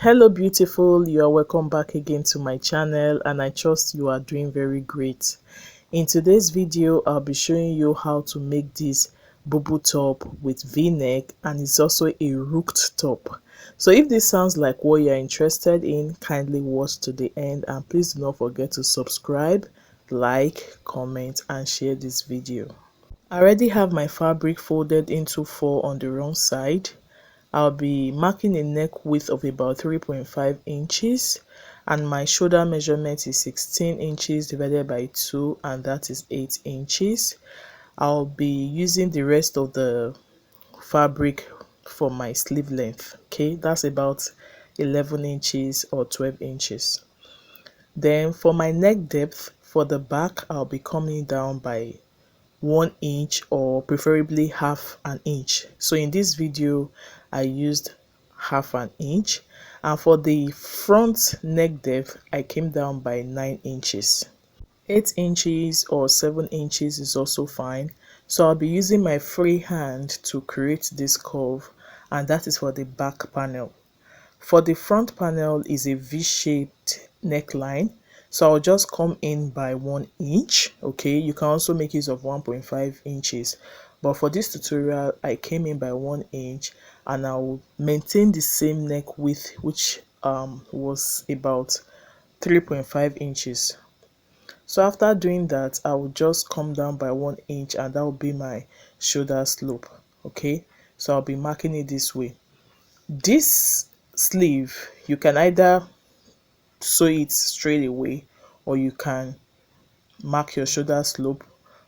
Hello beautiful, you are welcome back again to my channel and I trust you are doing very great. In today's video I'll be showing you how to make this bubu top with v-neck, and it's also a ruched top. So if this sounds like what you're interested in, kindly watch to the end and please do not forget to subscribe, like, comment and share this video. I already have my fabric folded into 4 on the wrong side. I'll be marking a neck width of about 3.5 inches and my shoulder measurement is 16 inches divided by 2, and that is 8 inches. I'll be using the rest of the fabric for my sleeve length. Okay, that's about 11 inches or 12 inches. Then for my neck depth for the back, I'll be coming down by 1 inch or preferably half an inch. So in this video I used half an inch, and for the front neck depth I came down by 9 inches. 8 inches or 7 inches is also fine. So I'll be using my free hand to create this curve, and that is for the back panel. For the front panel is a V-shaped neckline, so I'll just come in by 1 inch. Okay, you can also make use of 1.5 inches, but for this tutorial I came in by 1 inch, and I'll maintain the same neck width, which was about 3.5 inches. So after doing that, I will just come down by 1 inch, and that will be my shoulder slope. Okay, so I'll be marking it this way. This sleeve, you can either sew it straight away or you can mark your shoulder slope,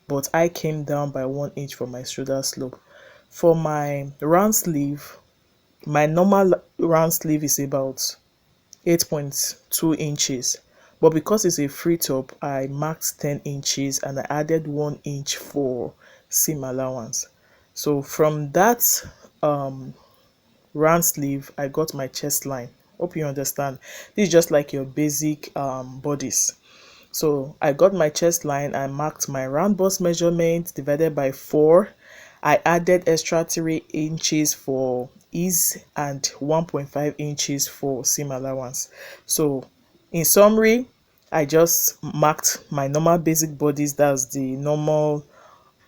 but I came down by 1 inch for my shoulder slope. For my round sleeve, my normal round sleeve is about 8.2 inches, but because it's a free top I marked 10 inches and I added 1 inch for seam allowance. So from that round sleeve I got my chest line. Hope you understand. This is just like your basic bodice. So I got my chest line, I marked my round bust measurement divided by 4. I added extra 3 inches for ease and 1.5 inches for seam allowance. So in summary, I just marked my normal basic bodies, that's the normal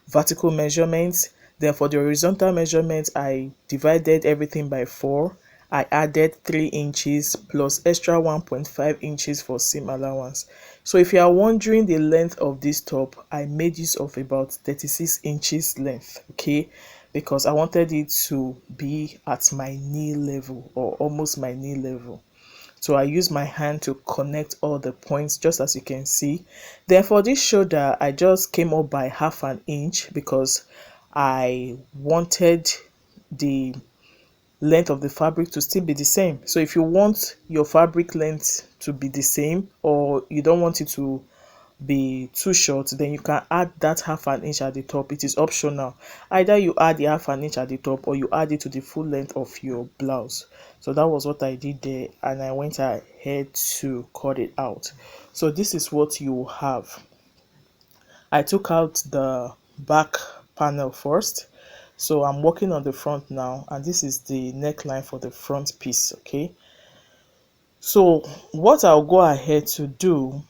vertical measurements. Then for the horizontal measurement I divided everything by 4. I added 3 inches plus extra 1.5 inches for seam allowance. So if you are wondering the length of this top, I made use of about 36 inches length. Okay, because I wanted it to be at my knee level or almost my knee level. So I use my hand to connect all the points, just as you can see. Then for this shoulder I just came up by half an inch because I wanted the length of the fabric to still be the same. So if you want your fabric length to be the same, or you don't want it to be too short, then you can add that half an inch at the top. It is optional. Either you add the half an inch at the top or you add it to the full length of your blouse. So that was what I did there, and I went ahead to cut it out. So this is what you have. I took out the back panel first, so I'm working on the front now, and this is the neckline for the front piece. Okay, so what I'll go ahead to do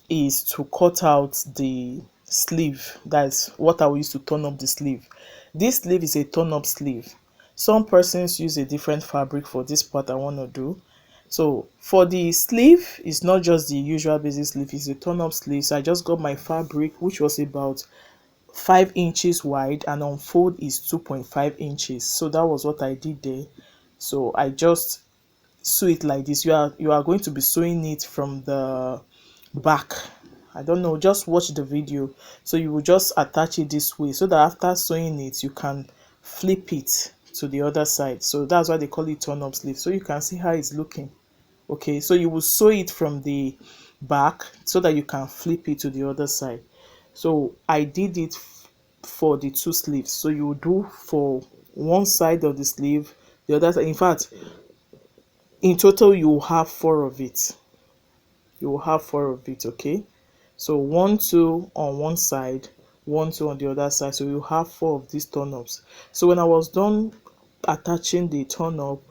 is to cut out the sleeve. That's what I will use to turn up the sleeve. This sleeve is a turn up sleeve. Some persons use a different fabric for this part I want to do. So for the sleeve, it's not just the usual basic sleeve, it's a turn up sleeve. So I just got my fabric, which was about 5 inches wide, and on fold is 2.5 inches. So that was what I did there. So I just sew it like this. You are going to be sewing it from the back. I don't know, just watch the video. So you will just attach it this way so that after sewing it you can flip it to the other side. So that's why they call it turn up sleeve, so you can see how it's looking. Okay, so you will sew it from the back so that you can flip it to the other side. So I did it for the two sleeves. So you will do for one side of the sleeve, the other side. In fact, in total you will have 4 of it. You will have 4 of it. Okay, so 1 2 on one side, 1 2 on the other side, so you have 4 of these turn ups. So when I was done attaching the turn up,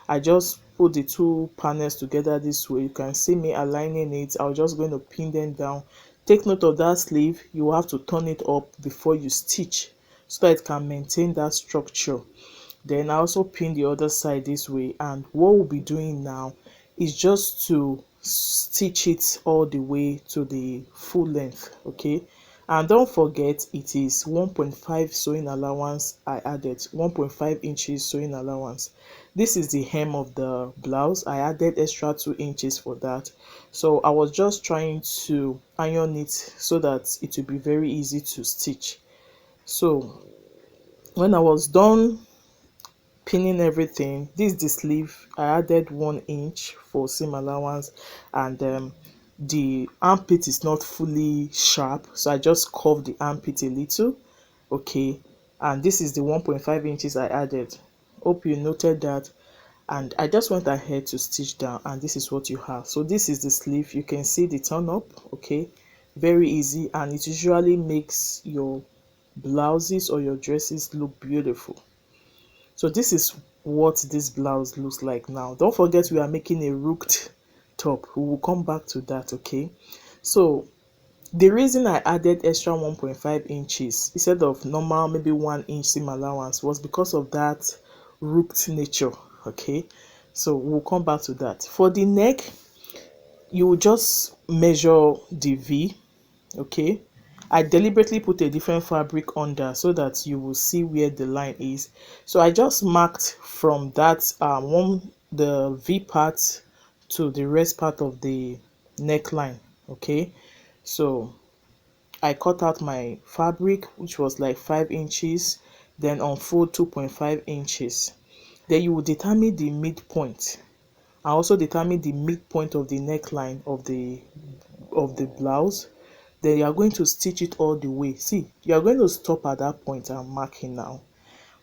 I just put the two panels together this way. You can see me aligning it. I'm just going to pin them down. Take note of that sleeve. You will have to turn it up before you stitch so that it can maintain that structure. Then I also pin the other side this way, and what we'll be doing now is just to stitch it all the way to the full length. Okay, and don't forget it is 1.5 sewing allowance. I added 1.5 inches sewing allowance. This is the hem of the blouse. I added extra 2 inches for that, so I was just trying to iron it so that it will be very easy to stitch. So when I was done pinning everything, this is the sleeve. I added 1 inch for seam allowance, and the armpit is not fully sharp, so I just curved the armpit a little. Okay, and this is the 1.5 inches I added. Hope you noted that. And I just went ahead to stitch down, and this is what you have. So this is the sleeve. You can see the turn up. Okay, very easy, and it usually makes your blouses or your dresses look beautiful. So this is what this blouse looks like now. Don't forget we are making a rooked top. We will come back to that. Okay, so the reason I added extra 1.5 inches instead of normal maybe 1 inch seam allowance was because of that rooked nature. Okay, so we'll come back to that. For the neck, you will just measure the V. Okay, I deliberately put a different fabric under so that you will see where the line is. So I just marked from that the V part to the rest part of the neckline. Okay, so I cut out my fabric, which was like 5 inches, then unfold 2.5 inches. Then you will determine the midpoint. I also determine the midpoint of the neckline of the blouse. Then you are going to stitch it all the way. See, you are going to stop at that point I'm marking now,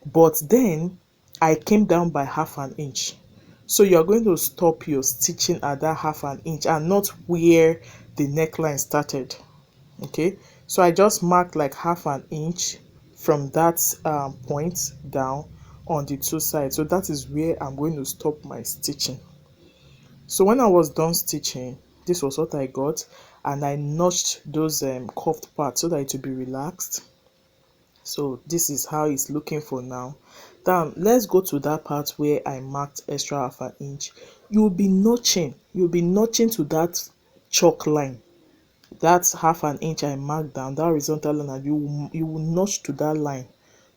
but then I came down by half an inch, so you are going to stop your stitching at that half an inch and not where the neckline started. Okay, so I just marked like half an inch from that point down on the two sides, so that is where I'm going to stop my stitching. So when I was done stitching, this was what I got, and I notched those curved parts so that it will be relaxed. So this is how it's looking for now. Then let's go to that part where I marked extra half an inch. You'll be notching to that chalk line. That's half an inch I marked down, that horizontal line, and you will notch to that line.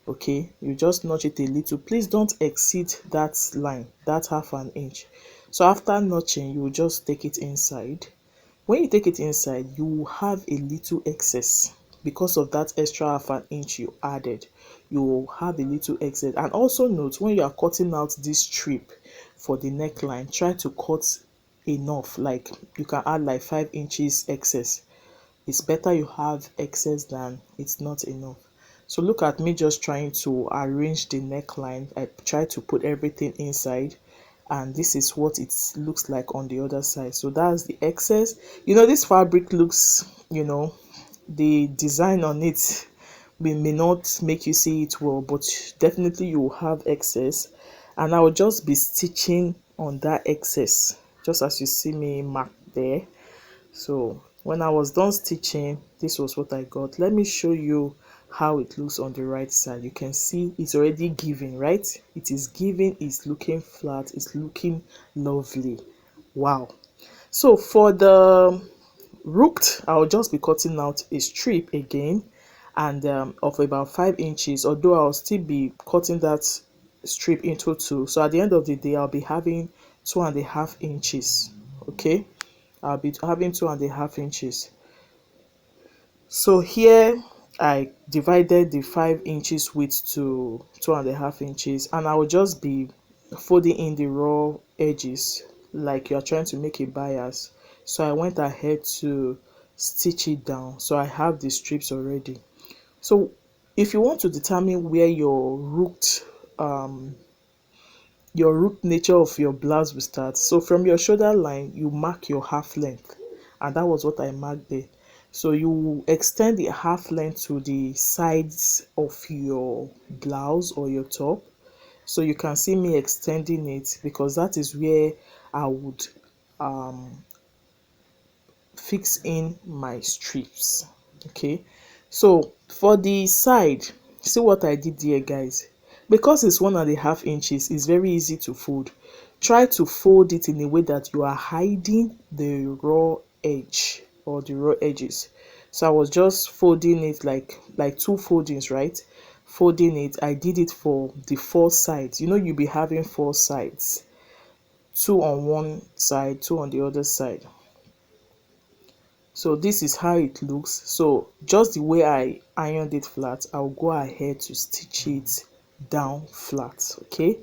Okay, you just notch it a little. Please don't exceed that line, that half an inch. So after notching, you will just take it inside. When you take it inside, you will have a little excess because of that extra half an inch you added. You will have a little excess. And also note, when you are cutting out this strip for the neckline, try to cut enough, like you can add like 5 inches excess. It's better you have excess than it's not enough. So look at me just trying to arrange the neckline. I try to put everything inside, and this is what it looks like on the other side. So that's the excess. This fabric looks, the design on it may not make you see it well, but definitely you will have excess, and I will just be stitching on that excess just as you see me mark there. So when I was done stitching, this was what I got. Let me show you how it looks on the right side. You can see it's already giving, right? It is giving, it's looking flat, it's looking lovely. Wow. So for the rooked, I'll just be cutting out a strip again, and of about 5 inches, although I'll still be cutting that strip into two. So at the end of the day, I'll be having 2.5 inches. Okay, I'll be having 2.5 inches. So here I divided the 5 inches width to 2.5 inches, and I will just be folding in the raw edges like you are trying to make a bias. So I went ahead to stitch it down, so I have the strips already. So if you want to determine where your root nature of your blouse will start, so from your shoulder line you mark your half length, and that was what I marked there. So you extend the half length to the sides of your blouse or your top. So you can see me extending it because that is where I would fix in my strips. Okay, so for the side, see what I did there, guys. Because it's 1.5 inches, it's very easy to fold. Try to fold it in a way that you are hiding the raw edge or the raw edges. So I was just folding it like two foldings, right? Folding it, I did it for the four sides. You know, you'll be having four sides, two on one side, two on the other side. So this is how it looks. So just the way I ironed it flat, I'll go ahead to stitch it down flat. Okay,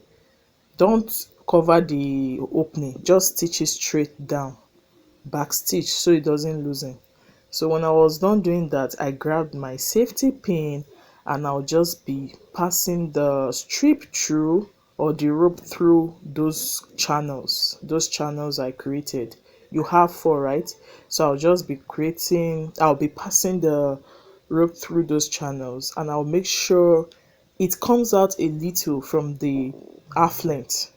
don't cover the opening, just stitch it straight down, back stitch, so it doesn't loosen. So when I was done doing that, I grabbed my safety pin and I'll just be passing the strip through or the rope through those channels I created. You have four, right? So I'll be passing the rope through those channels, and I'll make sure it comes out a little from the half length.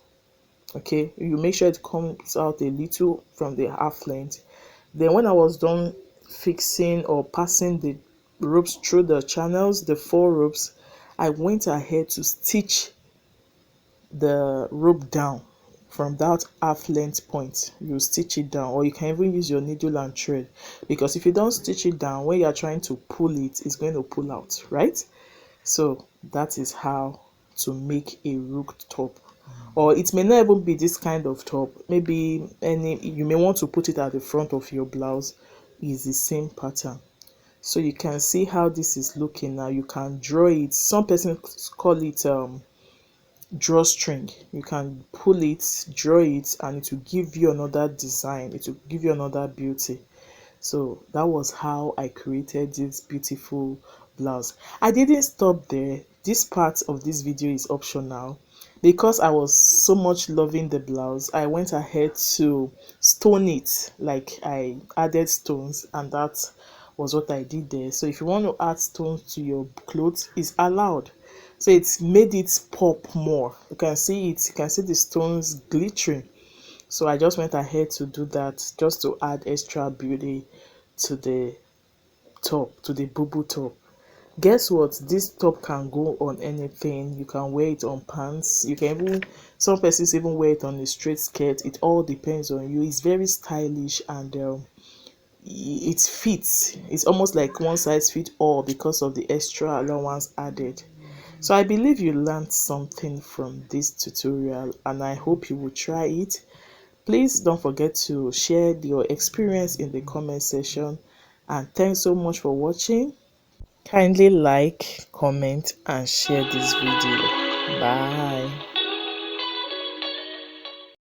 Okay, you make sure it comes out a little from the half length. Then when I was done fixing or passing the ropes through the channels, the four ropes, I went ahead to stitch the rope down from that half length point. You stitch it down, or you can even use your needle and thread, because if you don't stitch it down, when you're trying to pull it, it's going to pull out, right? So that is how to make a rooked top. Or it may not even be this kind of top, maybe you may want to put it at the front of your blouse. Is the same pattern. So you can see how this is looking now. You can draw it. Some persons call it drawstring. You can pull it, draw it, and it will give you another design, it will give you another beauty. So that was how I created this beautiful blouse. I didn't stop there. This part of this video is optional. Because I was so much loving the blouse, I went ahead to stone it. Like, I added stones, and that was what I did there. So if you want to add stones to your clothes, it's allowed. So it's made it pop more. You can see it, you can see the stones glittering. So I just went ahead to do that, just to add extra beauty to the top, to the bubu top. Guess what? This top can go on anything. You can wear it on pants. You can even, some persons even wear it on a straight skirt. It all depends on you. It's very stylish, and it fits. It's almost like one size fit all because of the extra allowance added. So I believe you learned something from this tutorial, and I hope you will try it. Please don't forget to share your experience in the comment section, and thanks so much for watching. Kindly like, comment, and share this video. Bye.